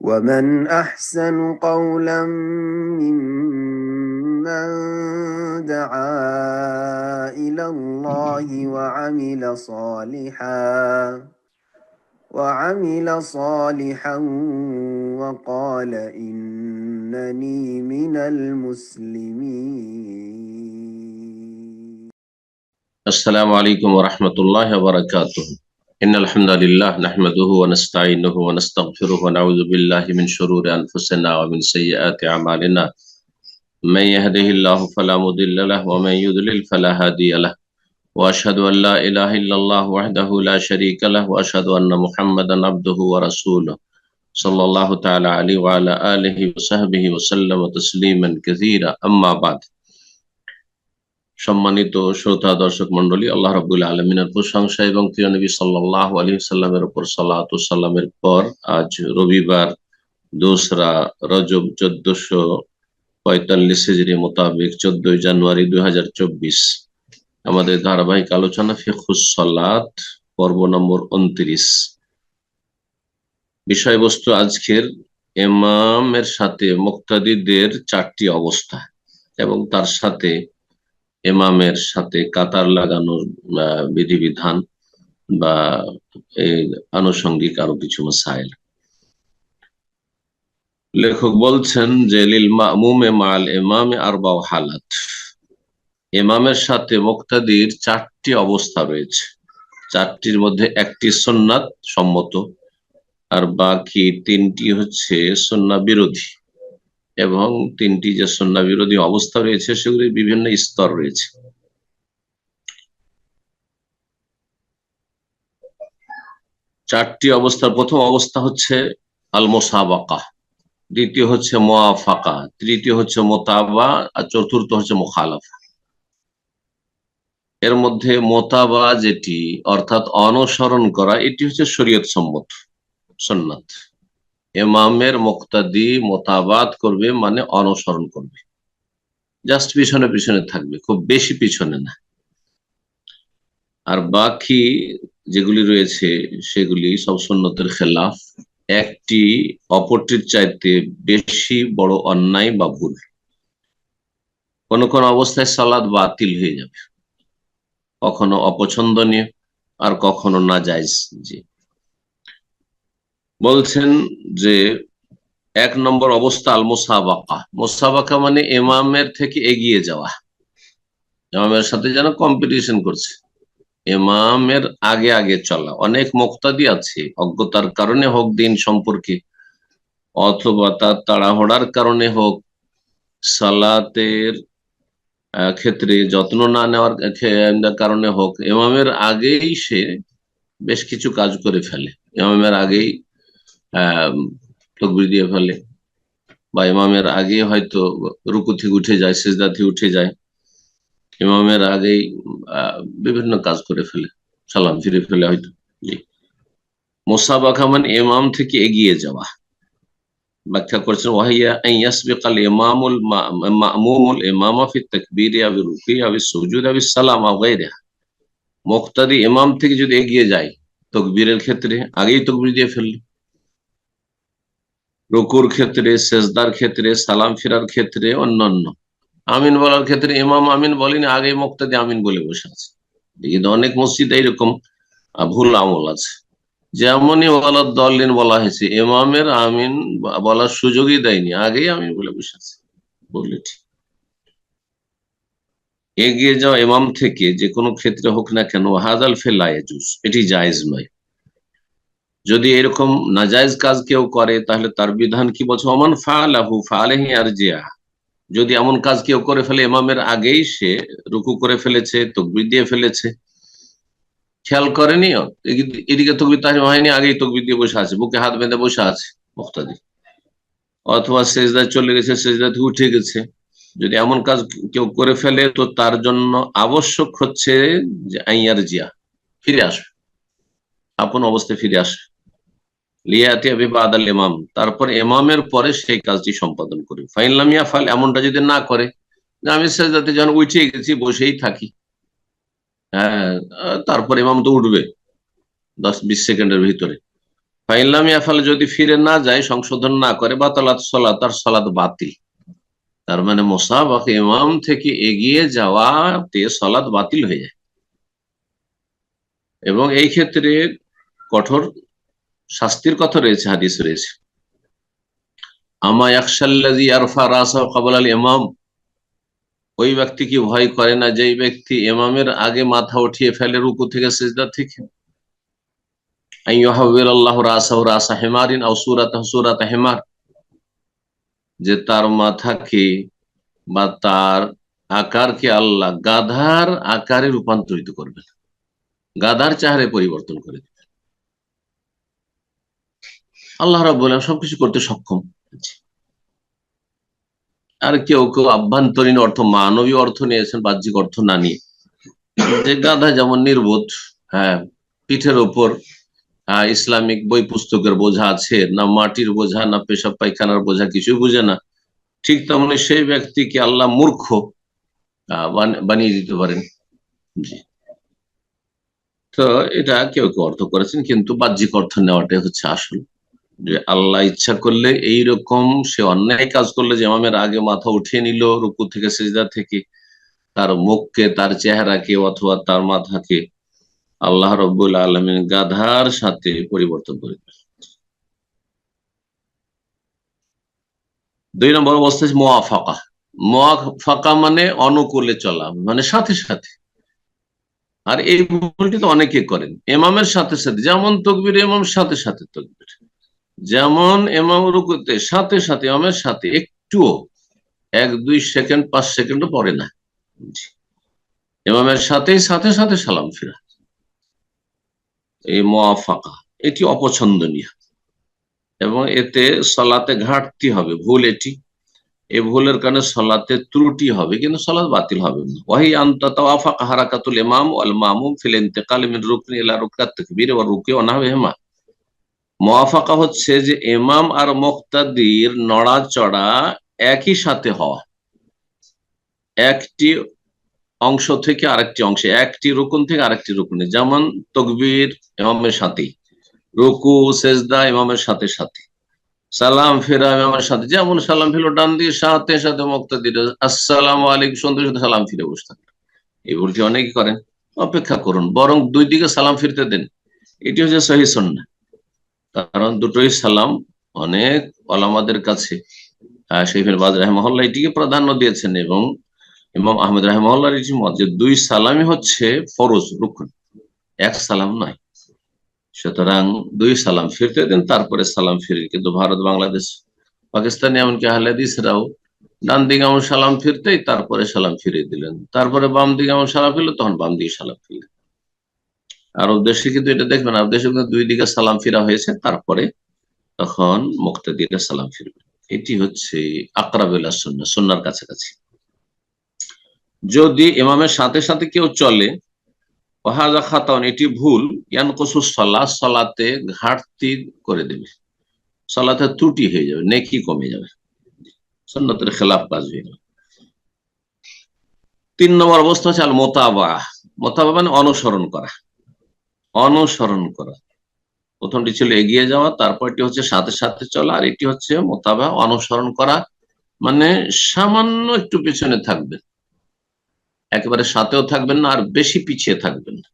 ومن أحسن قولا ممن دعا إلى الله وعمل صالحا وقال إنني من المسلمين. السلام عليكم ورحمة الله وبركاته. إن الحمد لله نحمده ونستعينه ونستغفره ونعوذ بالله من شرور أنفسنا ومن سيئات أعمالنا. من يهده الله فلا مضل له ومن يضلل فلا هادي له. وأشهد أن لا إله إلا الله وحده لا شريك له وأشهد أن محمدا عبده ورسوله صلى الله تعالى عليه وعلى آله وصحبه وسلم تسليما كثيرا أما بعد. সম্মানিত শ্রোতা দর্শক মন্ডলী, আল্লাহ রাব্বুল আলামিনের প্রশংসা এবং প্রিয় নবী সাল্লাল্লাহু আলাইহি সাল্লামের উপর সালাত ও সালামের পর আজ রবিবার 2রা রজব 1445 হিজরি মোতাবেক 14 জানুয়ারি 2024 আমাদের ধারাবাহিক আলোচনা ফিকহুস সালাত পর্ব নম্বর 29। বিষয়বস্তু আজকের ইমামের সাথে মুক্তাদিদের 4টি অবস্থা এবং তার সাথে ইমামের সাথে কাতার লাগানোর বিধিবিধান বা আনুষঙ্গিক আরো কিছু মাসাইল। লেখক বলছেন যে লিল মামুমে মাল ইমামে আরবাউ হালাত, ইমামের সাথে মুক্তাদির 4টি অবস্থা রয়েছে। 4টির মধ্যে একটি সুন্নাত সম্মত আর বাকি 3টি হচ্ছে সুন্নাহ বিরোধী, এবং 3টি যে সুন্নাহ বিরোধী অবস্থা রয়েছে সেগুলির বিভিন্ন স্তর রয়েছে। চারটি অবস্থার প্রথম অবস্থা হচ্ছে আল মুসাবাকা, দ্বিতীয় হচ্ছে মুআফাকা, তৃতীয় হচ্ছে মুতাবা, আর চতুর্থ হচ্ছে মুখালাফা। এর মধ্যে মুতাবা যেটি অর্থাৎ অনুসরণ করা, এটি হচ্ছে শরীয়ত সম্মত সুন্নাত। ইমামের মুক্তাদি মোতাবাত করবে মানে অনুসরণ করবে, জাস্ট পিছনে পিছনে থাকবে, খুব বেশি পিছনে না। আর বাকি যেগুলি রয়েছে সেগুলি সব সুন্নতের খেলাফ, একটি অপরটির চাইতে বেশি বড় অন্যায় বা ভুল। কোন কোন অবস্থায় সালাত বাতিল হয়ে যাবে, কখনো অপছন্দনীয় আর কখনো নাজায়েজ। জি, বলছেন যে 1 নম্বর অবস্থা আল মুসাবাকা। মুসাবাকা মানে ইমামের থেকে এগিয়ে যাওয়া, ইমামের সাথে যেন কম্পিটিশন করছে, ইমামের আগে আগে চলা। অনেক মুক্তাদি আছে অজ্ঞতার কারণে হোক, দিন সম্পর্কে, অথবা তার তাড়াহুড়ার কারণে হোক, সালাতের ক্ষেত্রে যত্ন না নেওয়ার কারণে হোক, ইমামের আগেই সে বেশ কিছু কাজ করে ফেলে, ইমামের আগেই তাকবীর দিয়ে ফেলে, বা ইমামের আগে হয়তো রুকু থেকে উঠে যায়, সিজদা থেকে উঠে যায়, ইমামের আগেই বিভিন্ন কাজ করে ফেলে, সালাম ফিরে ফেলে হয়তো। মুসাবাকা মানে ইমাম থেকে এগিয়ে যাওয়া। ব্যাখ্যা করছেন ওয়াহিয়া আন ইয়াসবিকাল ইমামুল মামুমুল ইমামা ফি তাকবীর আও রুকু আও সুজুদ আও সালাম আও গায়রিহা। মুক্তাদি ইমাম থেকে যদি এগিয়ে যায় তাকবীরের ক্ষেত্রে, আগেই তাকবীর দিয়ে ফেলল, রুকুর ক্ষেত্রে, সেজদার ক্ষেত্রে, সালাম ফিরার ক্ষেত্রে, অন্যান্য আমিন বলার ক্ষেত্রে ইমাম আমিন বলেনি, আগে মুক্তাদি আমিন বলে বসে আছে। কিন্তু অনেক মসজিদে এরকম ভুল আমল আছে, যেমনই ওয়ালাদ দাল্লিন বলা হয়েছে, ইমামের আমিন বলার সুযোগই দেয়নি, আগেই আমিন বলে বসে আছে। বললে ঠিক, এগিয়ে যাওয়া ইমাম থেকে যে কোনো ক্ষেত্রে হোক না কেন, হাযাল ফিল লা ইয়াজুজ, এটি জায়েজ নয়। যদি এরকম নাজায়েজ কাজ কেউ করে তাহলে তার বিধান কি বলছে, ওমান ফাআলাহু ফাআলাইহি আরজিআ। যদি এমন কাজ কেউ করে ফেলে ইমামের আগেই সে রুকু করে ফেলেছে, তাকবীর দিয়ে ফেলেছে, খেয়াল করেনি, এদিকে তাকবীর তাহরিম হয়নি, আগেই তাকবীর দিয়ে বসে আছে, বুকে হাত বেঁধে বসে আছে মুক্তাদি, অথবা সেজদায় চলে গেছে, সেজদা থেকে উঠে গেছে, যদি এমন কাজ কেউ করে ফেলে তো তার জন্য আবশ্যক হচ্ছে যে আইয়ারজিয়া, ফিরে আসবে, আপন অবস্থায় ফিরে আসবে, লিয়াতিয়া বিবাদাল ইমাম, তারপর ইমামের পরে সেই কাজটি সম্পাদন করে। ফাইন লাম ইয়াফআল, এমনটা যদি না করে, যে আমি সেজদাতে যখন উঠে গেছি বসেই থাকি, হ্যাঁ, তারপর ইমাম তো উঠবে 10-20 সেকেন্ডের ভিতরে, ফাইলাম ইয়াফাল, যদি ফিরে না যায়, সংশোধন না করে, বাতালাত সালাত, তার সালাত বাতিল। তার মানে মুসাবাক, ইমাম থেকে এগিয়ে যাওয়াতে সালাত বাতিল হয়ে যায়, এবং এই ক্ষেত্রে কঠোর শাস্তির কথা রয়েছে, হাদিস রয়েছে। আমা ইয়াখশাল্লাযী ইয়ারফা রাসাহু ক্বাবলা আল ইমাম, ওই ব্যক্তি কি ভয় করে না যেই ব্যক্তি ইমামের আগে মাথা উঠিয়ে ফেলে রুকু থেকে সিজদা থেকে, আইয়ুহাউবিল আল্লাহু রাসাহু রাসা হিমারিন আও সূরাতাহু সূরাতা হিমার, যে তার মাথাকে বা তার আকারকে আল্লাহ গাধার আকারে রূপান্তরিত করবেন, গাধার চেহারে পরিবর্তন করে দেবেন। আল্লাহ রাব্বুল আলামিন সবকিছু করতে সক্ষম। আর কেউ কেউ আভ্যন্তরীণ অর্থ, মানবী অর্থ নিয়েছেন, বাহ্যিক অর্থ না নিয়ে, যে গাধা যেমন নির্বোধ, হ্যাঁ, পিঠের ওপর ইসলামিক বই পুস্তকের বোঝা আছে, না মাটির বোঝা, না পেশাব পায়খানার বোঝা, কিছু বুঝে না, ঠিক তেমনি সেই ব্যক্তিকে আল্লাহ মূর্খ বানিয়ে দিতে পারেন। জি। তো এটা কেউ কেউ অর্থ করেছেন, কিন্তু বাহ্যিক অর্থ নেওয়াটাই হচ্ছে আসল। যে আল্লাহ ইচ্ছা করলে এইরকম, সে অন্যায় কাজ করলে যে ইমামের আগে মাথা উঠিয়ে নিল রুকু থেকে সিজদা থেকে, তার মুখকে, তার চেহারাকে অথবা তার মাথাকে আল্লাহ রাব্বুল আলামিন গাধার সাথে পরিবর্তন করে দিলেন। 2 নম্বর অবস্থা হচ্ছে মুওয়াফাকা। মুওয়াফাকা মানে অনুকূলে চলা, মানে সাথে সাথে। আর এই ভুলটি তো অনেকে করেন, ইমামের সাথে সাথে, যেমন তকবীর ইমামের সাথে সাথে তকবীর, যেমন ইমাম রুকুতে সাথে সাথে ইমামের সাথে, একটুও 1-2 সেকেন্ড 5 সেকেন্ডও পরে না, ইমামের সাথে সাথে সাথে সালাম ফিরা, এই মুওয়াফাকা, এটি অপছন্দনীয় এবং এতে সালাতে ঘাটতি হবে, ভুল এটি। এই ভুলের কারণে সালাতে ত্রুটি হবে, কিন্তু সালাত বাতিল হবে না। ওয়াহি আনতা তাওয়াফাক হারাকাতুল ইমাম ওয়াল মামুম ফিল ইন্তিকাল মিন রুকনি ইলা রুকআত তাকবীর ওয়া রুকু ওয়া নাহবিহিমা। মুওয়াফাকা হচ্ছে যে ইমাম আর মুক্তাদির নড়াচড়া একই সাথে হওয়া, একটি অংশ থেকে আরেকটি অংশে, একটি রুকুন থেকে আরেকটি রুকুনে, যেমন তাকবীর ইমামের সাথেই, রুকু সেজদা ইমামের সাথে সাথে, সালাম ফেরা ইমামের সাথে, যেমন সালাম ফিরলো ডান দিয়ে সাথে সাথে মুক্তাদির আসসালামু আলাইকুম শুনতে শুনতে সালাম ফিরে বসে থাকলো। এই ভুলটি অনেকে করেন। অপেক্ষা করুন, বরং 2 দিকে সালাম ফিরতে দেন, এটি হচ্ছে সহিহ সুন্নাহ। কারণ দুটোই সালাম অনেক ওলামাদের কাছে, শাইখ ইবনে বাজ রাহিমাহুল্লাহ এটিকে প্রাধান্য দিয়েছেন, এবং ইমাম আহমদ রাহিমাহুল্লাহর এটি মত যে 2 সালামই হচ্ছে ফরজ, রুকন, এক সালাম নয়। সুতরাং 2 সালাম ফিরতে দেন, তারপরে সালাম ফিরে। কিন্তু ভারত, বাংলাদেশ, পাকিস্তানি, এমনকি আহলে হাদিসরাও ডান দিকে এমন সালাম ফিরতেই তারপরে সালাম ফিরে দিলেন, তারপরে বাম দিকে এমন সালাম ফিরলো, তখন বাম দিকে সালাম ফিরলেন। আরব দেশে কিন্তু এটা দেখবেন, আরব দেশে কিন্তু 2 দিকে সালাম ফিরা হয়েছে, তারপরে তখন মুক্তাদিরা সালাম ফিরবে। এটি হচ্ছে আকরাবুল সুন্নাহ, সুন্নাহর কাছাকাছি। যদি ইমামের সাথে সাথে কেউ চলে, ওয়াহাযা খাতাউন, এটি ভুল, ইয়ানকুসুস সালাত, সালাতে ঘাটতি করে দেবে, সালাতে ত্রুটি হয়ে যাবে, নেকি কমে যাবে, সুন্নাতের খেলাফ কাজ হয়ে যাবে। 3 নম্বর অবস্থা হচ্ছে আল মুতাবা। মুতাবা মানে অনুসরণ করা, অনুসরণ করা। প্রথমটি ছিল এগিয়ে যাওয়া, তারপরটি হচ্ছে সাথে সাথে চলা, আর এটি হচ্ছে মুতাবা, অনুসরণ করা, মানে সামান্য একটু পিছনে থাকবেন, একেবারে সাথেও থাকবেন না, আর বেশি পিছিয়ে থাকবেন না।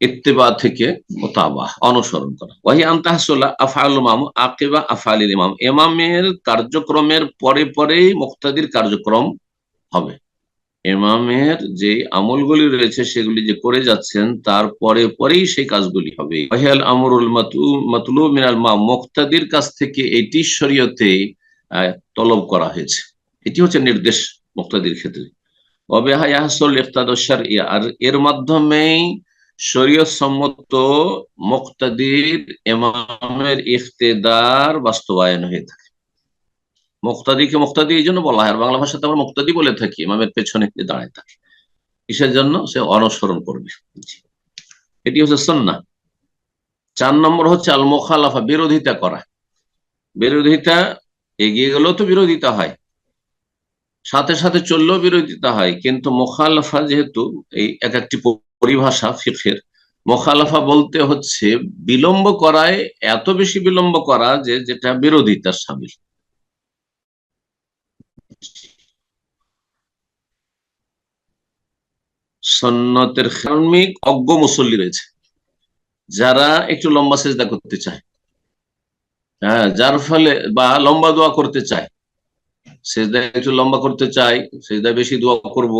ইত্তেবা থেকে মুতাবা, অনুসরণ করা। ওয়াহি আন তাহসুলা আফআলুল ইমাম আকিবা আফআলিল ইমাম, ইমামের কার্যক্রমের পরে পরেই মুক্তাদির কার্যক্রম হবে। ইমামের যে আমলগুলি রয়েছে সেগুলি যে করে যাচ্ছেন, তারপরে পরেই সেই কাজগুলি হবে। ওয়াহিয়াল আমরুল মাতলুব মিনাল ইমাম, মুক্তাদির কাছ থেকে এটি শরীয়তে তলব করা হয়েছে, এটি হচ্ছে নির্দেশ মুক্তাদির ক্ষেত্রে। ওয়াবিহা ইয়াহসুল ইকতিদাউ শারঈ, আর এর মাধ্যমেই শরীয়ত সম্মত মুক্তাদির ইমামের ইকতিদার বাস্তবায়ন হয়ে থাকে। মুক্তাদিকে মুক্তাদি এই জন্য বলা হয়, আর বাংলা ভাষাতে আমরা মুক্তাদি বলে থাকি ইমামের পেছনে দাঁড়ায় থাকে, কিসের জন্য? সে অনুসরণ করবে। এটি হচ্ছে সুন্নাহ। 4 নম্বর হচ্ছে আল মুখালাফা, বিরোধিতা করা। বিরোধিতা, এগিয়ে গেলেও তো বিরোধিতা হয়, সাথে সাথে চললেও বিরোধিতা হয়, কিন্তু মুখালাফা যেহেতু এই এক একটি পরিভাষা ফিকহের, মুখালাফা বলতে হচ্ছে বিলম্ব করায়, এত বেশি বিলম্ব করা যে যেটা বিরোধিতার শামিল। সুন্নতের ধার্মিক অজ্ঞ মুসল্লি রয়েছে যারা একটু লম্বা সেজদা করতে চায়, হ্যাঁ, যার ফলে বা লম্বা দোয়া করতে চায়, সেজদা একটু লম্বা করতে চাই, সেজদা বেশি দোয়া করব,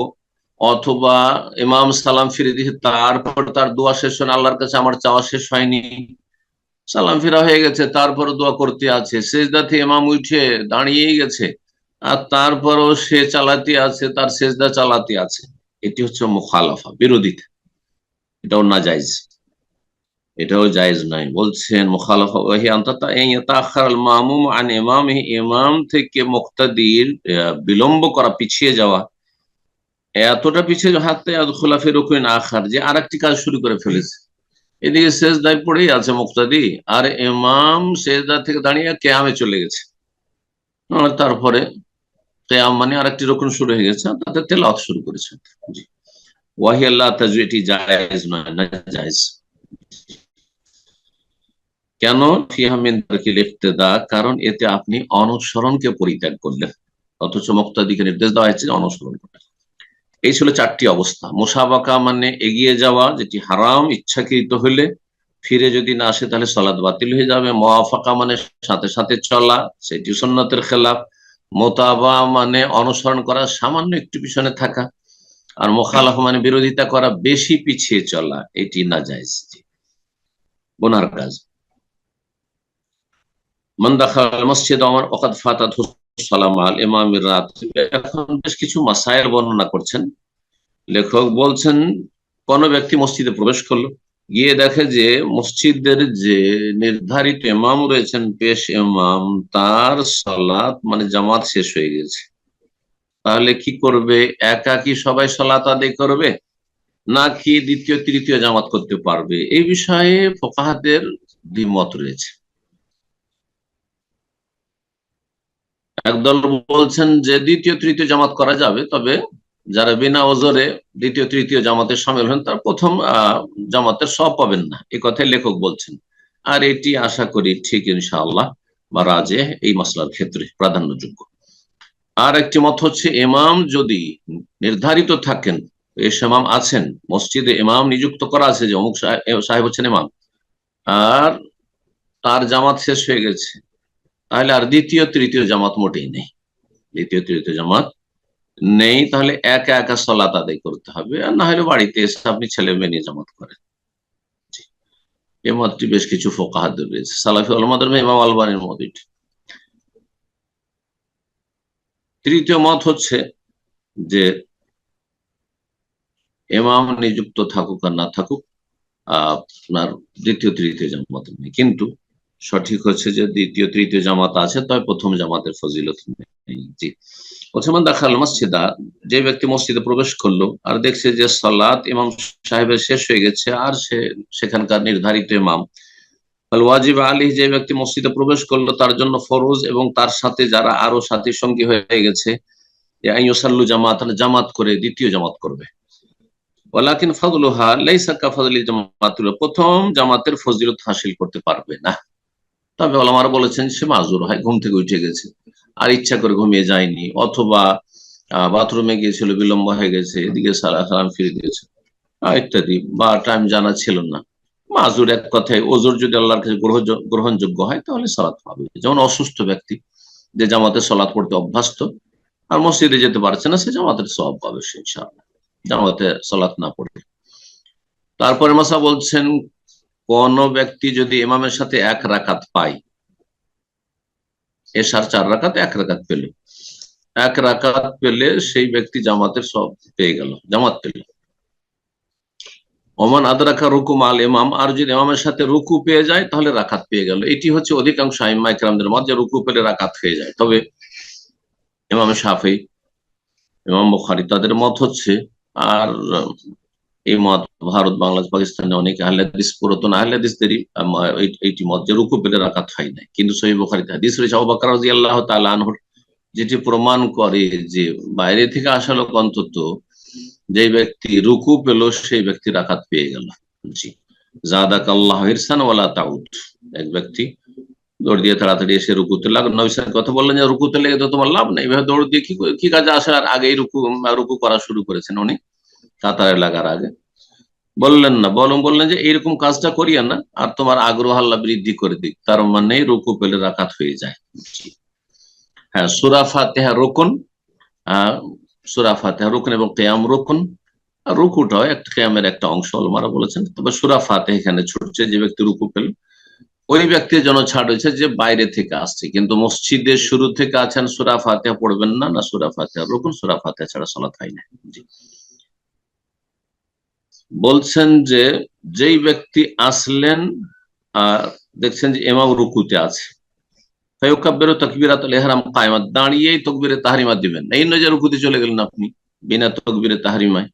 অথবা ইমাম সালাম ফিরে দিয়েছে তারপর তার দোয়া শেষ হয়, আল্লাহর কাছে আমার চাওয়া শেষ হয়নি, সালাম ফিরা হয়ে গেছে তারপর দোয়া করতে আছে, সেজদা থেকে ইমাম উঠে দাঁড়িয়েই গেছে আর তারপরও সে চালাতে আছে, তার সেজদা চালাতে আছে, এটি হচ্ছে মুখালাফা, বিরোধিতা। এটাও নাজায়েজ, এটাও জায়েজ নাই। বলছেন মুখালাফা ওয়াহি আনতা ইয়াতাআখার আল মামুম আন ইমামিহি, ইমাম থেকে মুক্তাদির বিলম্ব করা, পিছিয়ে যাওয়া, এতটা পিছিয়ে হাতে আদখুলা ফি রুকুইন আখার, যে আরেকটি কাজ শুরু করে ফেলেছে। এদিকে সেজদায় পড়েই আছে মুক্তাদি, আর ইমাম সেজদা থেকে দাঁড়িয়ে কিয়ামে চলে গেছে, আর তারপরে কিয়াম মানে আরেকটি রুকুন শুরু হয়ে গেছে, তাতে তেলাওয়াত শুরু করেছে। জি, ওয়াহি আল্লাহ তাজু, এটি জায়েজ নয়, না জায়েজ। কেন? ফিহা মিন তারকিল ইক্তিদা, কারণ এতে আপনি অনুসরণকে পরিত্যাগ করলেন, অথচ মুক্তাদিকে নির্দেশ দেওয়া হয়েছে অনুসরণ করতে। এই ছিল চারটি অবস্থা। মুসাবাকা মানে এগিয়ে যাওয়া, যেটি হারাম, ইচ্ছাকৃত হলে ফিরে যদি না আসে তাহলে সালাত বাতিল হয়ে যাবে। মুওয়াফাকা মানে সাথে সাথে চলা, সেটি সুন্নতের খেলাফ। মোতাবা মানে অনুসরণ করা, সামান্য একটু পিছনে থাকা। আর মুখালাফা মানে বিরোধিতা করা, বেশি পিছিয়ে চলা, এটি নাজায়েজ, গুনার কাজ। মান দাখালাল মসজিদ ওয়াকাদ ফাতাতহু সালাম আল ইমামির রাত। এখন বেশ কিছু মাসায়েল বর্ণনা করছেন লেখক। বলছেন কোন ব্যক্তি মসজিদে প্রবেশ করলো, গিয়ে দেখে যে মসজিদের যে নির্ধারিত ইমাম রয়েছেন, পেশ ইমাম, তার সালাত মানে জামাত শেষ হয়ে গেছে, তাহলে কি করবে? একা কি সবাই সালাত আদায় করবে, নাকি দ্বিতীয় তৃতীয় জামাত করতে পারবে? এই বিষয়ে ফুকাহাদের দ্বিমত রয়েছে। একদল বলছেন যে দ্বিতীয় তৃতীয় জামাত করা যাবে, তবে যারা বিনা ওজরে দ্বিতীয় তৃতীয় জামাতে সামিল হন তারা প্রথম জামাতের সওয়াব পাবেন না, এই কথাই লেখক বলছেন। আর এটি আশা করি ঠিক ইনশাআল্লাহ বা রাজে এই মাসলার ক্ষেত্রে প্রাধান্যযোগ্য। আর একটি মত হচ্ছে ইমাম যদি নির্ধারিত থাকেন, এই ইমাম আছেন মসজিদে, ইমাম নিযুক্ত করা আছে যে অমুক সাহেব হচ্ছেন ইমাম, আর তার জামাত শেষ হয়ে গেছে, তাহলে আর দ্বিতীয় তৃতীয় জামাত মোটেই নেই, দ্বিতীয় তৃতীয় জামাত নেই। তাহলে একা একা সলাত আদায় করতে হবে, আর না হলে বাড়িতে এসে আপনি ছেলে মেয়ে নিয়ে জামাত করেন। এই মতটি বেশ কিছু ফুকাহাদের রয়েছে, সালাফি উলামাদের ইমাম আলবানীর মত এটি। তৃতীয় মত হচ্ছে যে ইমাম নিযুক্ত থাকুক আর না থাকুক, আপনার দ্বিতীয় তৃতীয় জামাত নেই, কিন্তু সঠিক হচ্ছে যে দ্বিতীয় তৃতীয় জামাত আছে, তবে প্রথম জামাতের ফজিলত নেই। জি, প্রথমে দেখাল মসজিদা, যে ব্যক্তি মসজিদে প্রবেশ করলো আর দেখছে যে সালাত ইমাম সাহেবের শেষ হয়ে গেছে, আর সে সেখানকার নির্ধারিত ইমাম, ওয়াজিব আলী, যে ব্যক্তি মসজিদে প্রবেশ করলো তার জন্য ফরজ, এবং তার সাথে যারা আরো সাথী সঙ্গী হয়ে গেছে, জামাত, জামাত করে দ্বিতীয় জামাত করবে। ওয়ালাকিন ফাদলুহা লাইসা কাফাদলিল জামাতুল, প্রথম জামাতের ফজিলত হাসিল করতে পারবে না। তবে ওলামারা বলেছেন সে মাজুর হয়, ঘুম থেকে উঠে গেছে আর ইচ্ছা করে ঘুমিয়ে যায়নি, অথবা বাথরুমে গিয়েছিল, বিলম্ব হয়ে গেছে, এদিকে সালাম ফিরে দিয়েছে ইত্যাদি, বা টাইম জানা ছিল না, মাজুর। এক কথায় ওজোর যদি আল্লাহর কাছে গ্রহণযোগ্য হয় তাহলে সালাত পাবে। যেমন অসুস্থ ব্যক্তি যে জামাতে সালাত পড়তে অভ্যস্ত আর মসজিদে যেতে পারছে না, সে জামাতের সওয়াব পাবে সে ইনশাআল্লাহ, জামাতে সালাত না পড়ে। তারপরে মাসা বলছেন কোন ব্যক্তি যদি ইমামের সাথে এক রাকাত পায়, এশার 4 রাকাত, এক রাকাত পেল, এক রাকাত পেলে সেই ব্যক্তি জামাতের সব পেয়ে গেল, জামাত পেল। ওমান আদরাকা রুকু মাল ইমাম, আর যদি ইমামের সাথে রুকু পেয়ে যায় তাহলে রাকাত পেয়ে গেল। এটি হচ্ছে অধিকাংশ আইম্মা ইকরামদের মত, যে রুকু পেলে রাকাত হয়ে যায়। তবে ইমাম শাফি, ইমাম বুখারী, তাদের মত হচ্ছে, আর এই মত ভারত, বাংলাদেশ, পাকিস্তানে অনেক আহলে হাদিস, পুরাতন আহলে হাদিসদেরই এইটি মত, যে রুকু পেলে রাকাত হয় নাই। কিন্তু সহিহ বুখারীতে হাদিস রয়েছে আবু বকর রাদিয়াল্লাহু তাআলা আনহুর, যেটি প্রমাণ করে যে বাইরে থেকে আসা লোক অন্তত যে ব্যক্তি রুকু পেল সেই ব্যক্তি রাকাত পেয়ে গেল। জি, জাদাকাল্লাহু হিরসান ওয়ালা তাউদ। এক ব্যক্তি দৌড় দিয়ে তাড়াতাড়ি এসে রুকুতে লাগলো, নবী সাল্লাল্লাহু আলাইহি ওয়াসাল্লাম কথা বললেন যে রুকুতে লেগে তো তোমার লাভ নেই, এভাবে দৌড় দিয়ে কি কাজে আসার আগেই রুকু করা শুরু করেছেন উনি, কাতারে লাগার আগে। বললেন না, বললেন যে এইরকম কাজটা করিয়া না, আর তোমার আগ্রহ আল্লাহ বৃদ্ধি করে দিক, তার মানে রুকু পেলে রাকাত হয়ে যায়। হ্যাঁ, সূরা ফাতিহা রুকুন, সূরা ফাতিহা রুকুন এবং কিয়াম রুকুন, আর রুকুটাও একটা কিয়ামের একটা অংশ ওলামারা বলেছেন। তবে সূরা ফাতিহা এখানে ছুটছে, যে ব্যক্তি রুকু পেল ওই ব্যক্তির জন্য ছাড় হয়েছে যে বাইরে থেকে আসছে, কিন্তু মসজিদের শুরু থেকে আছেন সূরা ফাতিহা পড়বেন না, না সূরা ফাতিহা রুকুন, সূরা ফাতিহা ছাড়া সালাত হয় না। জি, বলছেন যে যেই ব্যক্তি আসলেন আর দেখছেন যে ইমাম রুকুতে আছে, ফায়ুকাব্বিরু তাকবীরাতুল ইহরাম কায়েমা, দাঁড়িয়েই তাকবীরে তাহরিমা দিবেন, এই নয় যে রুকুতে চলে গেলেন আপনি বিনা তাকবীরে তাহরিমায়।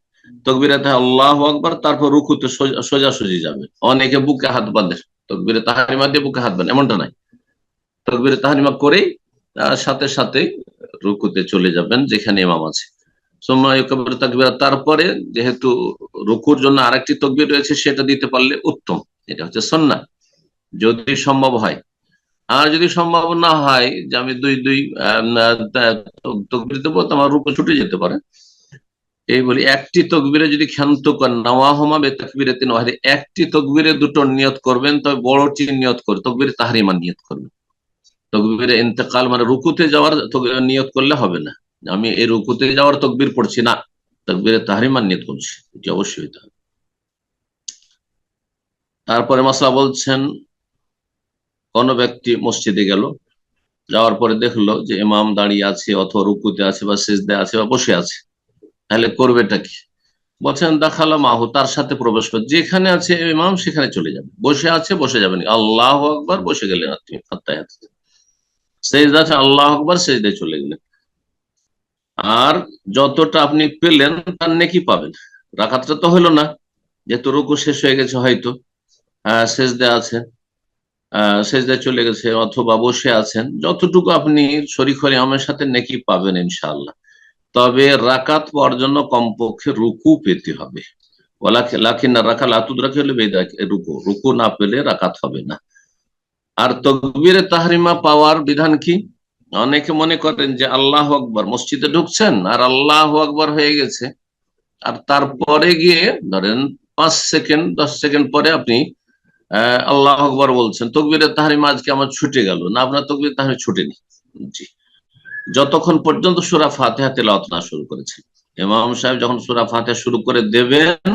তাকবীরে আল্লাহু আকবার, তারপর রুকুতে সোজাসুজি যাবেন। অনেকে বুকে হাত বাঁধে, তাকবীরে তাহরিমা দিয়ে বুকে হাত বাঁধেন, এমনটা নাই। তাকবীরে তাহরিমা করেই সাথে সাথে রুকুতে চলে যাবেন যেখানে ইমাম আছে। সুম্মা ইউকাব্বিরু তাকবীরা, তারপরে যেহেতু রুকুর জন্য আরেকটি তাকবীর রয়েছে সেটা দিতে পারলে উত্তম, এটা হচ্ছে সুন্নাহ যদি সম্ভব হয়। আর যদি সম্ভব না হয় যে আমি দুই তকবির দেবো, তো আমার রুকু ছুটে যেতে পারে, এই বলি একটি তকবিরে যদি ক্ষান্ত করেন, নওয়াহুমা বিতাকবীরাতিন ওয়াহিদা, একটি তকবিরে দুটো নিয়ত করবেন, তবে বড়টি নিয়ত করে তকবিরে তাহরিমা নিয়ত করবেন। তকবিরে ইন্তেকাল মানে রুকুতে যাওয়ার নিয়ত করলে হবে না, আমি এই রুকুতে যাওয়ার তকবির পড়ছি না, তকবিরে তাহরিমা নিয়ত করছি, এটি অবশ্যই হইতে হবে। তারপরে মাসলা বলছেন, কোন ব্যক্তি মসজিদে গেল, যাওয়ার পরে দেখলো যে ইমাম দাঁড়িয়ে আছে অথবা রুকুতে আছে বা সিজদায় আছে বা বসে আছে, তাহলে করবেটা কি? বলছেন দাখালা মাহু, তার সাথে প্রবেশ করে, যেখানে আছে ইমাম সেখানে চলে যাবে, বসে আছে বসে যাবেন, আল্লাহু আকবার বসে গেলেন আপনি আত্তাহিয়াতে, সিজদা আছে আল্লাহু আকবার সিজদায় চলে গেলেন, আর যতটা আপনি পেলেন তার নেকি পাবেন। রাকাতটা তো হলো না, যেহেতু রুকু শেষ হয়ে গেছে, হয়তো সিজদা আছে, সেজদায় চলে গেছে অথবা বসে আছেন, যতটুকু আপনি শরীক হলে ইমামের সাথে নেকি পাবেন ইনশাআল্লাহ। তবে রাকাত পাওয়ার জন্য কমপক্ষে রুকু পেতে হবে, লাকিন রাকা লাতুদরাকে হলে রুকু রুকু না পেলে রাকাত হবে না। আর তাকবীরে তাহরিমা পাওয়ার বিধান কি? অনেকে মনে করেন যে আল্লাহু আকবার, মসজিদে ঢুকছেন আর আল্লাহু আকবার হয়ে গেছে, আর তারপরে গিয়ে ধরেন 5 সেকেন্ড 10 সেকেন্ড পরে আপনি আল্লাহু আকবার বলছেন, তাকবীরে তাহরিমা আজকে আমার ছুটে গেল না, আপনার তাকবীরে তাহরিমা ছুটেনি। জি, যতক্ষণ পর্যন্ত সূরা ফাতিহা তেলাওয়াত না শুরু করেছেন, ইমাম সাহেব যখন সূরা ফাতিহা শুরু করে দেবেন,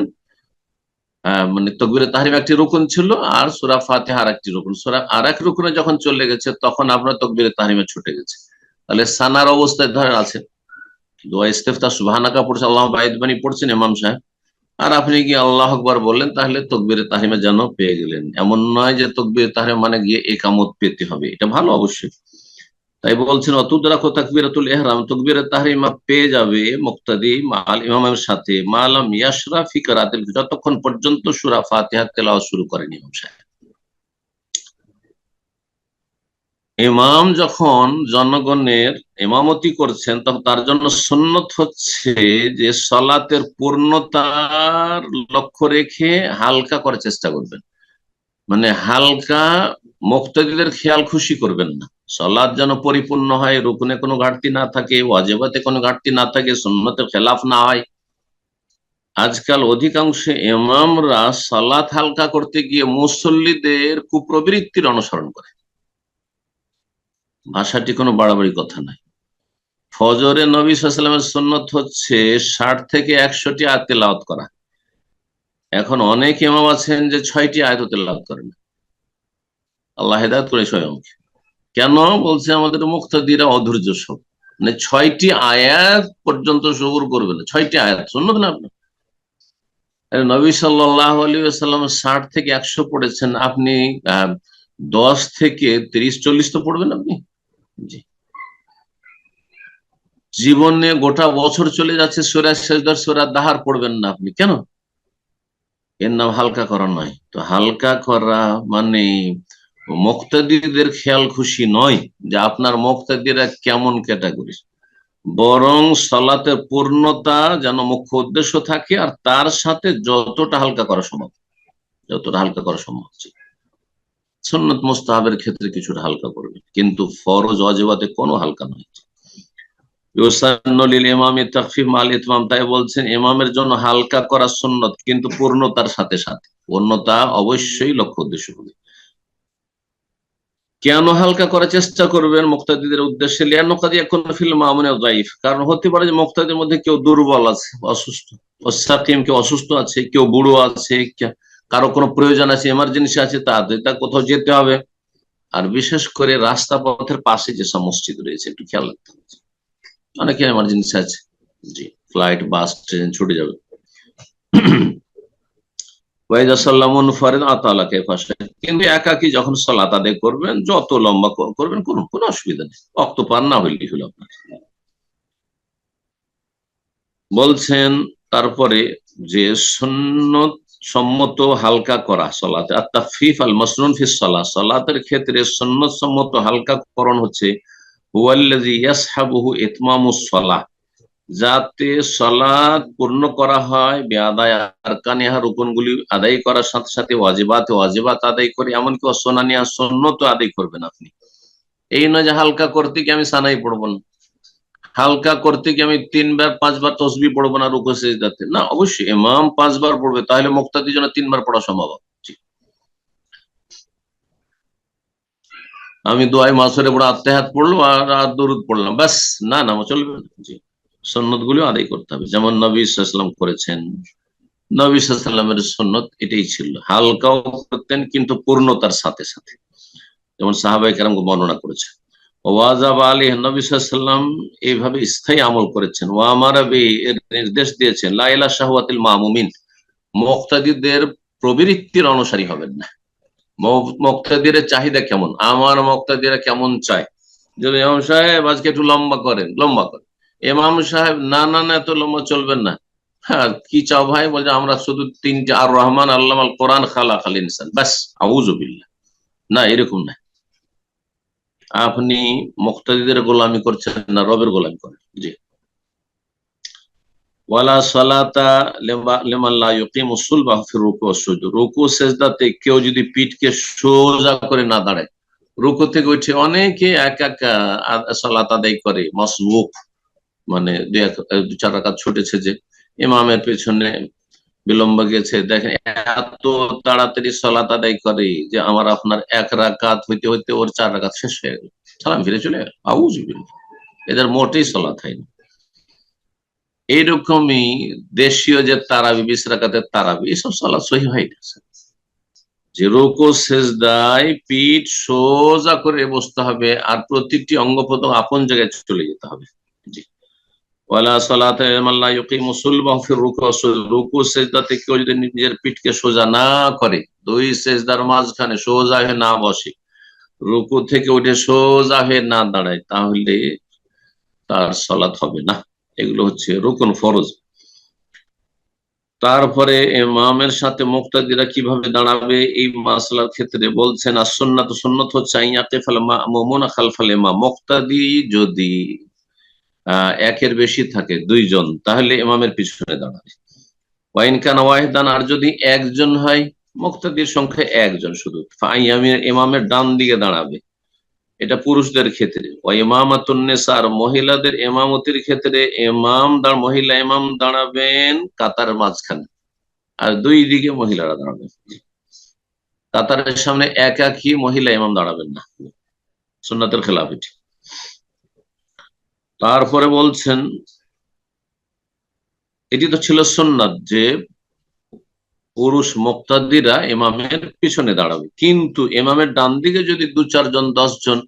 মানে তাকবীরে তাহরিমা একটি রুকুন ছিল আর সূরা ফাতিহা আরেকটি রুকুন, সূরা আরেক রুকুনে যখন চলে গেছে তখন আপনার তাকবীরে তাহরিমা ছুটে গেছে। তাহলে সানার অবস্থায় ধরে আছে, দোয়া ইস্তিফতাহ সুবহানাকা পড়ছে, আল্লাহুম্মা বা'id বানি পড়ছেন ইমাম সাহেব, আর আপনি গিয়ে আল্লাহু আকবার বললেন, তাহলে তাকবীরে তাহরিমা যেন পেয়ে গেলেন। এমন নয় যে তাকবীরে তাহরিমা মানে গিয়ে ইকামত পেতে হবে, এটা ভালো অবশ্যই। তাই বলছেন অতুদরাকু তাকবীরাতুল ইহরাম, তাকবীরে তাহরিমা পেয়ে যাবে মুক্তাদি মাল ইমামের সাথে, মালাম ইয়াশরা ফি কিরাআতিল, যতক্ষণ পর্যন্ত সূরা ফাতিহা তেলাওয়াত শুরু করেন ইমাম সাহেব। ইমাম যখন জনগণের ইমামতি করছেন তখন তার জন্য সুন্নত হচ্ছে যে সালাতের পূর্ণতার লক্ষ্য রেখে হালকা করার চেষ্টা করবেন, মানে হালকা, মুক্তাদিদের খেয়াল খুশি করবেন না, সালাত যেন পরিপূর্ণ হয়, রুকুনে কোনো ঘাটতি না থাকে, ওয়াজিবাতে কোনো ঘাটতি না থাকে, সুন্নতের খেলাফ না হয়। আজকাল অধিকাংশ ইমামরা সালাত হালকা করতে গিয়ে মুসল্লিদের কুপ্রবৃত্তির অনুসরণ করে, ভাষাটি কোনো বাড়াবাড়ি কথা নয়। ফজরে নবী সাল্লাল্লাহু আলাইহি ওয়াসাল্লামের সুন্নত হচ্ছে 60 থেকে 100টি আয়াত তেলাওয়াত করা, এখন অনেক ইমাম আছেন যে 6টি আয়াত তেলাওয়াত করেন, আল্লাহ হেদায়েত করে স্বয়ংকে। কেন? বলছে আমাদের মুক্তাদিরা অধৈর্য সব, মানে 6টি আয়াত পর্যন্ত সবুর করবে না, 6টি আয়াত সুন্নত না আপনার। নবী সাল্লাল্লাহু আলাইহি ওয়াসাল্লাম 60 থেকে 100 পড়েছেন, আপনি 10 থেকে 30-40 তো পড়বেন আপনি। জি, জীবনে গোটা বছর চলে যাচ্ছে সূরা সিজদা সূরা দাহার পড়বেন না আপনি, কেন? এর নাম হালকা করা নয়। তো হালকা করা মানে মুক্তাদিদের খেয়াল খুশি নয় যে আপনার মুক্তাদিরা কেমন ক্যাটাগরি, বরং সালাতের পূর্ণতা যেন মুখ্য উদ্দেশ্য থাকে, আর তার সাথে যতটা হালকা করা সম্ভব, যতটা হালকা করা সম্ভব। সুন্নত মুস্তাহাবের ক্ষেত্রে কিছুটা হালকা করবে, কিন্তু ফরজ ওয়াজিবাতে কোনো হালকা নয়। তাই বলছেন ইমামের জন্য হালকা করা সুন্নত, কিন্তু পূর্ণতার সাথে সাথে, পূর্ণতা অবশ্যই লক্ষ্য উদ্দেশ্য হবে। কেন হালকা করার চেষ্টা করবেন মুক্তাদিদের উদ্দেশ্যে? কারণ হতে পারে যে মুক্তাদির মধ্যে কেউ দুর্বল আছে, অসুস্থ, কেউ অসুস্থ আছে, কেউ বুড়ো আছে, কারো কোনো প্রয়োজন আছে, এমার্জেন্সি আছে, তাদের তা কোথাও যেতে হবে। আর বিশেষ করে রাস্তা পথের পাশে যেসব মসজিদ রয়েছে একটু খেয়াল রাখতে হবে, অনেকে এমার্জেন্সি আছে, জি, ফ্লাইট, বাস, ট্রেন ছুটে যাবে। কিন্তু একাকি যখন সালাত আদায় করবেন, যত লম্বা করবেন করুন, কোনো অসুবিধা নেই, রক্ত পার না হইলেই হলো আপনার। বলছেন তারপরে যে সুন্নত সম্মত হালকা করা সালাতে, আত-তাখফীফ আল মাসনুন ফিস সালাত, সালাতের ক্ষেত্রে সুন্নত সম্মত হালকা করণ হচ্ছে হুয়াল্লাযী ইয়াসহাবুহু ইতমামুস সালাহ, যাতে সালাত পূর্ণ করা হয় বেআদায় আরকানিহা, রুকনগুলি আদায় করার সাথে সাথে ওয়াজিবাত আদায় করে, এমনকি সুনানিয়া সুন্নত আদায় করবেন আপনি। এই নয় যে হালকা করতে গিয়ে আমি সানাই পড়বো না, হালকা করতে গিয়ে আমি 3 বার 5 বার তসবিহ পড়বো না রুকু সিজদাতে, না, অবশ্যই ইমাম 5 বার পড়বে, তাহলে মুক্তাদির জন্য 3 বার পড়া সম্ভব। আমি দোয়ায় মাসুরে পড়ে আত্তেহাত পড়লাম আর দরুদ পড়লাম, ব্যাস, না, না চলবে না। জি, সুন্নত গুলো আদায় করতে হবে, যেমন নবী সাল্লাল্লাহু আলাইহি ওয়াসাল্লাম করেছেন। নবী সাল্লাল্লাহু আলাইহি ওয়াসাল্লামের সুন্নত এটাই ছিল, হালকাও করতেন কিন্তু পূর্ণতার সাথে সাথে, যেমন সাহাবায়ে কেরামকে বর্ণনা করেছেন। ওয়াজাব আলাইহি, নবী সাল্লাল্লাহু আলাইহি ওয়াসাল্লাম এইভাবে স্থায়ী আমল করেছেন। ওয়া আমারা বি, এর নির্দেশ দিয়েছেন, লা ইলা শাহওয়াতিল মামুমিন, মুক্তাদিদের প্রবৃত্তির অনুসারী হবেন না। মুক্তাদির চাহিদা কেমন, আমার মুক্তাদিরা কেমন চায়, যদি ইমাম সাহেব আজকে একটু লম্বা করেন, লম্বা করেন, ইমাম সাহেব না না না এত লম্বা চলবেন না, হ্যাঁ কি চাও ভাই, বলছে আমরা শুধু 3টে, আর রহমান আল্লামাল কোরআন খালাকাল ইনসান, ব্যাস, আউযু বিল্লাহ, না, এরকম না। আপনি মুক্তাদিদের গোলামি করছেন না, রবের গোলামি করেন। জি, ওয়ালা সালাতা লিমান লা ইউকিমু সুলবাহু ফি রুকু ওয়াস সুজুদ, রুকু সিজদাতে কেউ যদি পিঠকে সোজা করে না দাঁড়ায়, রুকু থেকে উঠে অনেকে এক এক সালাত আদায় করে মাসবুক, মানে 2-4 রাকাত ছুটেছে, যে ইমামের পেছনে বিলম্ব গেছে, দেখেন এত তাড়াতাড়ি সালাত আদায় করে যে আমার আপনার 1 রাকাত হইতে হইতে ওর 4 রাকাত শেষ হয়ে গেল, সালাম ফিরে চলে গেল, আউযু বিল্লাহ, এদের মোটেই সালাত হয়নি। এইরকমই দেশীয় যে তারাবি, 20 রাকাতের তারাবি, এসব সালাত সহিহ হয় না। যে রুকু সিজদায় পিঠ সোজা করে বসতে হবে আর প্রতিটি অঙ্গ প্রত্যঙ্গ আপন জায়গায় চলে যেতে হবে। জি, ওয়ালা সালাতা লিমান লা ইউকিমু সুলবাহু ফি রুকু ওয়াস সুজুদ, রুকু সিজদাতে কেউ যদি নিজের পিঠকে সোজা না করে, 2 সিজদার মাঝখানে সোজা হয়ে না বসে, রুকু থেকে উঠে সোজা হয়ে না দাঁড়ায়, তাহলে তার সালাত হবে না। এগুলো হচ্ছে রুকন, ফরজ। তারপরে ইমামের সাথে মুক্তাদিরা কিভাবে দাঁড়াবে এই মাসলার ক্ষেত্রে বলছেন, আর সুন্নত হচ্ছে আইয়াকিফাল মা'মুমুনা খালফাল ইমাম, মুক্তাদি যদি একের বেশি থাকে, 2 জন, তাহলে ইমামের পিছনে দাঁড়াবে। ওয়াইন কানা ওয়াহিদান, আর যদি একজন হয়, মুক্তাদির সংখ্যা 1 জন শুধু, ইমামের ডান দিকে দাঁড়াবে, এটা পুরুষদের ক্ষেত্রে। ওয়া ইমামাতুন নিসা, আর মহিলাদের ইমামতির ক্ষেত্রে মহিলা ইমাম দাঁড়াবেন কাতারের মাঝখানে, আর 2 দিকে মহিলারা দাঁড়াবেন। কাতারের সামনে একাকি মহিলা ইমাম দাঁড়াবেন না, সুন্নাতের খেলাফ এটি। তারপরে বলছেন, এটি তো ছিল সুন্নাত যে পুরুষ মুক্তাদিরা ইমামের পিছনে দাঁড়াবে, কিন্তু ইমামের ডান দিকে যদি 2-4 জন 10 জন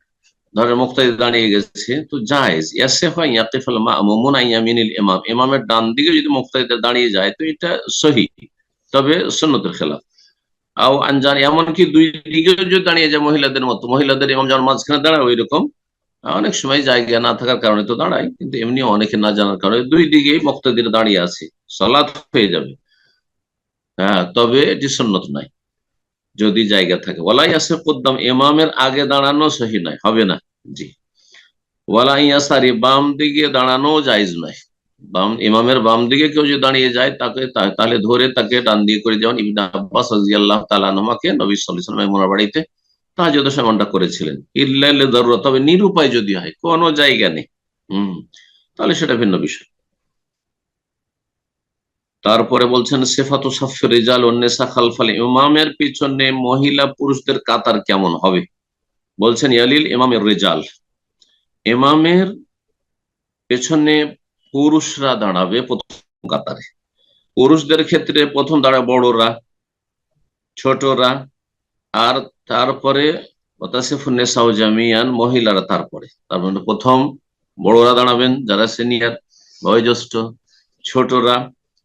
ধরে মুক্তাদি দাঁড়িয়ে গেছে, তো জায়েজ, ইমাম, ইমামের ডান দিকে যদি মুক্তাদিরা দাঁড়িয়ে যায় তো এটা সহিহ, তবে সুন্নতের খেলাফ। আও আনজান, এমনকি 2 দিকে যদি দাঁড়িয়ে যায় মহিলাদের মতো, মহিলাদের ইমাম যেমন মাঝখানে দাঁড়ায় ওই রকম, অনেক সময় জায়গা না থাকার কারণে তো দাঁড়ায়, কিন্তু এমনি অনেকে না জানার কারণে 2 দিকেই মুক্তাদিরা দাঁড়িয়ে আছে, সালাত হয়ে যাবে। হ্যাঁ, তবে এটি সুন্নত নাই যদি জায়গা থাকে। ওয়ালাই আসে কুদ্দাম, ইমামের আগে দাঁড়ানো সহি নয়, হবে না। জি, ওয়ালাই আসারি, বাম দিকে দাঁড়ানো জায়েজ নয়। ইমামের বাম দিকে কেউ যদি দাঁড়িয়ে যায় তাকে তাহলে ধরে তাকে ডান দিকে করে, যেমন ইবনে আব্বাস রাদিয়াল্লাহু তাআলা আনহুমাকে নবী সাল্লাল্লাহু আলাইহি ওয়াসাল্লাম ওনার বাড়িতে তাহাজ্জুদের সময়টা করেছিলেন। ইল্লা লিদারুরা, তবে নিরুপায় যদি হয়, কোনো জায়গা নেই, তাহলে সেটা ভিন্ন বিষয়। তারপরে বলছেন সিফাতু সাফফির রিজাল ওয়ান নিসা খালফাল, ইমামের পিছনে মহিলা পুরুষদের কাতার কেমন হবে? বলছেন ইয়ালিল ইমামের রিজাল, ইমামের পেছনে পুরুষরা দাঁড়াবে প্রথম কাতারে। পুরুষদের ক্ষেত্রে প্রথম দাঁড়াবে বড়রা, ছোটরা, আর তারপরে মহিলারা, তারপরে প্রথম বড়রা দাঁড়াবেন যারা সিনিয়র বয়োজ্যেষ্ঠ, ছোটরা,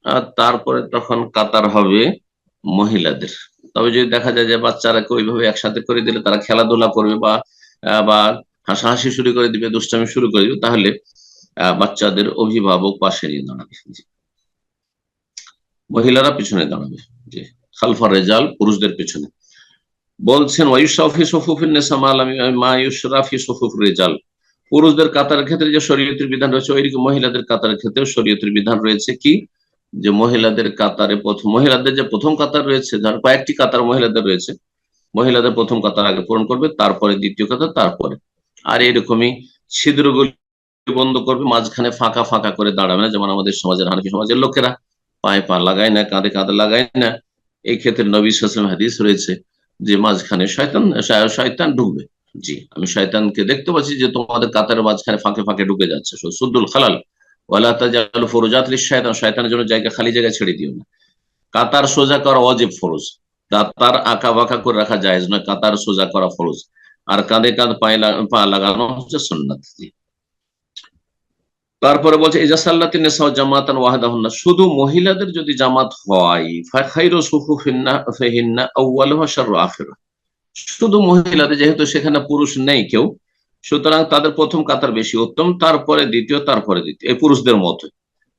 আর তারপরে তখন কাতার হবে মহিলাদের। তবে যদি দেখা যায় যে বাচ্চারা ওইভাবে একসাথে করে দিলে তারা খেলাধুলা করবে বা হাসাহাসি শুরু করে দিবে, দুষ্টামি শুরু করে দিবে, তাহলে বাচ্চাদের অভিভাবক পাশে নিয়ে দাঁড়াবে, মহিলারা পিছনে দাঁড়াবে। জি, খালফার রেজাল, পুরুষদের পিছনে। বলছেন রেজাল, পুরুষদের কাতারের ক্ষেত্রে যে শরীয়তের বিধান রয়েছে ওইরকম মহিলাদের কাতারের ক্ষেত্রে শরীয়তের বিধান রয়েছে। কি? যে মহিলাদের কাতারে মহিলাদের যে প্রথম কাতার রয়েছে, কয়েকটি কাতার মহিলাদের রয়েছে, মহিলাদের প্রথম কাতার আগে পূরণ করবে, তারপরে দ্বিতীয় কাতার, তারপরে। আর এরকমই ছিদ্রগুলি বন্ধ করবে, মাঝখানে ফাঁকা ফাঁকা করে দাঁড়াবে না, যেমন আমাদের সমাজের, হানাফি সমাজের লোকেরা পায়ে পা লাগায় না, কাঁধে কাঁধে লাগায় না। এই ক্ষেত্রে নবী সাল্লাল্লাহু আলাইহি ওয়াসাল্লাম হাদিস রয়েছে যে মাঝখানে শয়তান ঢুকবে। জি, আমি শয়তানকে দেখতে পাচ্ছি যে তোমাদের কাতারের মাঝখানে ফাঁকে ফাঁকে ঢুকে যাচ্ছে। সুদ্দুল খালাল ওয়ালা তাজালু ফুরুজাত লিশ-শায়তান, শয়তানের জন্য জায়গা, খালি জায়গা ছেড়ে দিও না। কাতার সোজা করা ওয়াজিব, ফরজ। কাতার আঁকা বাঁকা করে রাখা জায়েজ নয়, কাতার সোজা করা ফরজ। আর কাঁধে কাঁধ পা লাগানো হচ্ছে সুন্নাত। তারপরে বলছে ইজাসাল্লাতিন নিসাউ জামাতান ওয়াহদাহুন্না, শুধু মহিলাদের যদি জামাত হয়, ফাখাইরু সুফুফিন্না ফাহিন্না আউয়ালুহা শাররু আখিরা, শুধু মহিলাদের, যেহেতু সেখানে পুরুষ নেই কেউ, সুতরাং তাদের প্রথম কাতার বেশি উত্তম, তারপরে দ্বিতীয়, তারপরে দ্বিতীয়, এই পুরুষদের মতো।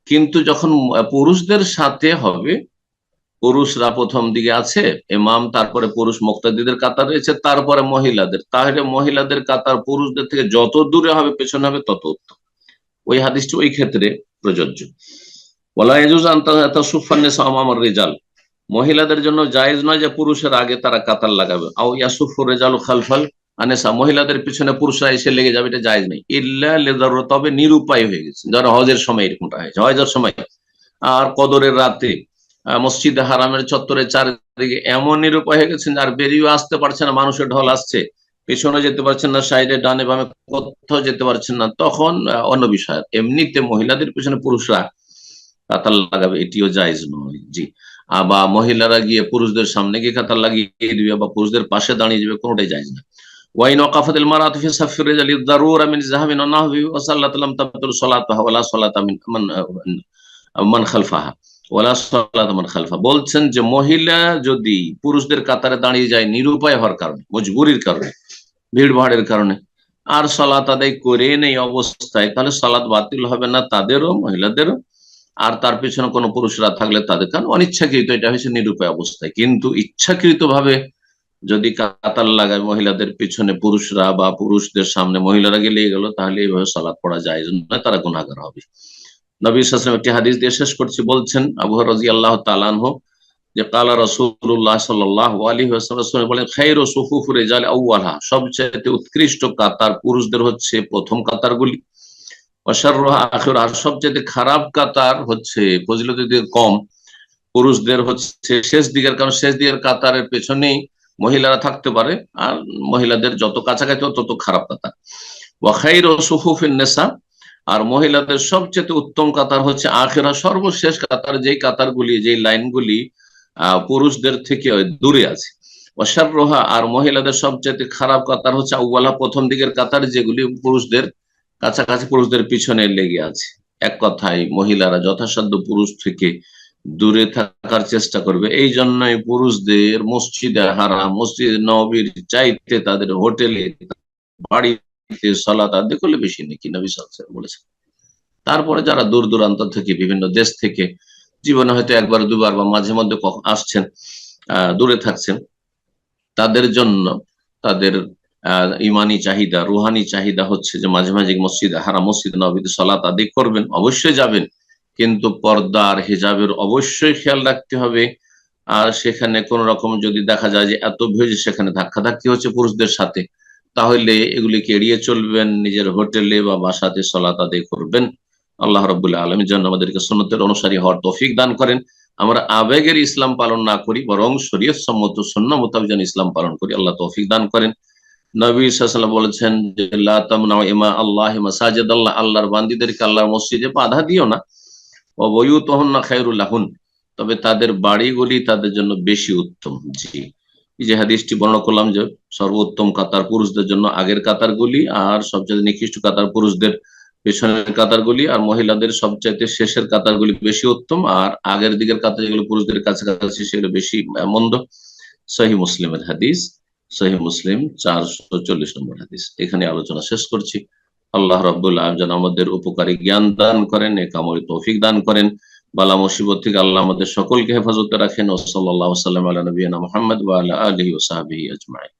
কিন্তু যখন পুরুষদের সাথে হবে, পুরুষরা প্রথম দিকে আছে ইমাম, তারপরে পুরুষ মুক্তাদিদের কাতার রয়েছে, তারপরে মহিলাদের, তাহলে মহিলাদের কাতার পুরুষদের থেকে যত দূরে হবে, পেছনে হবে, তত উত্তম। ওই হাদিসটি ওই ক্ষেত্রে প্রযোজ্য। রেজাল, মহিলাদের জন্য জায়েজ নয় যে পুরুষের আগে তারা কাতার লাগাবে। আও ইয়াসুফুর রেজাল খালফাল আনেসা, মহিলাদের পিছনে পুরুষরা এসে লেগে যাবে, এটা জায়েজ নেই। ইল্লা লিদারুরা, তবে নিরুপায় হয়ে গেছে, যারা হজের সময় এরকমটা হয়েছে, হজের সময় আর কদরের রাতে মসজিদে হারামের চত্বরে চারিদিকে এমন নিরুপায় হয়ে গেছেন আর বেরিয়ে আসতে পারছে না, মানুষের ঢল আসছে, পেছনে যেতে পারছেন না, সাইডে ডানে বামে কোথাও যেতে পারছেন না, তখন অন্য বিষয়। এমনিতে মহিলাদের পিছনে পুরুষরা কাতার লাগাবে, এটিও জায়েজ নয়। জি, বা মহিলারা গিয়ে পুরুষদের সামনে গিয়ে কাতার লাগিয়ে দিবে বা পুরুষদের পাশে দাঁড়িয়ে যাবে, কোনোটাই জায়েজ না। ওয়াইন ওয়াকাফাতিল মারআতু ফি সাফফির রিজালি দারুরা মিন যাহাবিন ওয়া নাহবি ওয়া সাল্লাত লাম তাবতুল সালাতুহা ওয়া লা সালাতা মিন মান খালফাহা ওয়ালা সালাত মান খালফা। বলছেন যে মহিলা যদি পুরুষদের কাতারে দাঁড়িয়ে যায় নিরুপায় হওয়ার কারণে, মজবুরির কারণে, ভিড় ভাড়ের কারণে, আর সালাত আদায় করে নেই অবস্থায়, তাহলে সালাত বাতিল হবে না তাদেরও, মহিলাদেরও। আর তার পিছনে কোনো পুরুষরা থাকলে তাদের, কারণ অনিচ্ছাকৃত, এটা হয়েছে নিরুপায় অবস্থায়। কিন্তু ইচ্ছাকৃত ভাবে যদি কাতার লাগায় মহিলাদের পিছনে পুরুষরা বা পুরুষদের সামনে মহিলারা গেলে গেল, তাহলে এইভাবে সালাত পড়া যায় না, তারা গুনাহগার হবে। নবী সাল্লাল্লাহু আলাইহি ওয়াসাল্লাম একটি হাদিস দিয়ে শেষ করছি, বলছেন আবু হুরায়রা রাদিয়াল্লাহু তাআলা আনহু যে কালা রাসূলুল্লাহ সাল্লাল্লাহু আলাইহি ওয়াসাল্লাম বলেন খায়রু সুফুফি রিজাল আউয়ালহা, সবচেয়ে উৎকৃষ্ট কাতার পুরুষদের হচ্ছে প্রথম কাতারগুলি, ওয়া শাররুহা আখিরুহা, আর সবচেয়ে খারাপ কাতার হচ্ছে, ফজিলত দিক কম, পুরুষদের হচ্ছে শেষ দিকের, কারণ শেষ দিকের কাতারের পেছনেই মহিলারা থাকতে পারে, আর মহিলাদের যত কাছাকাছি তত খারাপ কাতার। ওয়া খায়রু সুফুফিন নিসা, আর মহিলাদের সবচেয়ে উত্তম কাতার হচ্ছে আখিরা, সর্বশেষ কাতার, যেই কাতারগুলি, যেই লাইনগুলি পুরুষদের থেকে দূরে আছে। ওয়াশাররুহা, আর মহিলাদের সবচেয়ে খারাপ কাতার হচ্ছে আউয়ালা, প্রথম দিকের কাতার, যেগুলি পুরুষদের কাছাকাছি, পুরুষদের পিছনে লেগে আছে। এক কথায় মহিলারা যথাসাধ্য পুরুষ থেকে দূরে থাকার চেষ্টা করবে। এই জন্যই পুরুষদের মসজিদে হারাম, মসজিদ নববীর চাইতে তাদের হোটেলে, বাড়িতে সালাত আদায় করলে বেশি নেকি, নবী সাল্লাল্লাহু আলাইহি ওয়াসাল্লাম বলেছেন। তারপরে যারা দূর দূরান্ত থেকে, বিভিন্ন দেশ থেকে জীবনে হয়তো একবার দুবার বা মাঝে মধ্যে আসছেন, দূরে থাকছেন, তাদের জন্য তাদের ইমানি চাহিদা, রুহানি চাহিদা হচ্ছে যে মাঝে মাঝে মসজিদে হারাম, মসজিদ নববীতে সালাত আদায় করবেন, অবশ্যই যাবেন, কিন্তু পর্দা আর হিজাবের অবশ্যই খেয়াল রাখতে হবে। আর সেখানে কোন রকম যদি দেখা যায় যে এত ভিড় সেখানে ধাক্কাধাক্কি হচ্ছে পুরুষদের সাথে, তাহলে এগুলিকে এড়িয়ে চলবেন, নিজের হোটেলে বা বাসাতে সালাত আদায় করবেন। আল্লাহ রাব্বুল আলামিন যেন আমাদেরকে সুন্নতের অনুসারী হওয়ার তৌফিক দান করেন। আমরা আবেগের ইসলাম পালন না করি, বরং শরীয়ত সম্মত সুন্নাহ মোতাবেক যেন ইসলাম পালন করি, আল্লাহ তৌফিক দান করেন। নবী সাল্লাল্লাহু আলাইহি ওয়াসাল্লাম বলেছেন যে লা তামনাউ ইমা আল্লাহি মাসাজিদাল্লাহ, আল্লাহর বান্দীদেরকে আল্লাহর মসজিদে বাধা দিও না। ওয়া বুয়ুতুহুন্না খায়রুল লাহুন, তবে তাদের বাড়িগুলি তাদের জন্য বেশি উত্তম। জি, এই যে হাদিসটি বর্ণনা করলাম যে সর্বোত্তম কাতার পুরুষদের জন্য আগের কাতারগুলি, আর সবচেয়ে নিকৃষ্ট কাতার পুরুষদের পেছনের কাতারগুলি, আর মহিলাদের সবচাইতে শেষের কাতারগুলি বেশি উত্তম, আর আগের দিকের কাতার যেগুলো পুরুষদের কাছাকাছি সেগুলো বেশি মন্দ। সহিহ মুসলিমের হাদিস, সহিহ মুসলিম 440 নম্বর হাদিস। এখানে আলোচনা শেষ করছি। আল্লাহ রাব্বুল আলামিন যেন আমাদের উপকারী জ্ঞান দান করেন, নেক আমলে তৌফিক দান করেন, বালা মুসিবত থেকে আল্লাহ আমাদের সকলকে হেফাজতে রাখেন। ও সাল্লাল্লাহু আলা নবিয়িনা মুহাম্মদ ওয়া আলা আলিহি ওয়া সাহবিহি আজমাইন।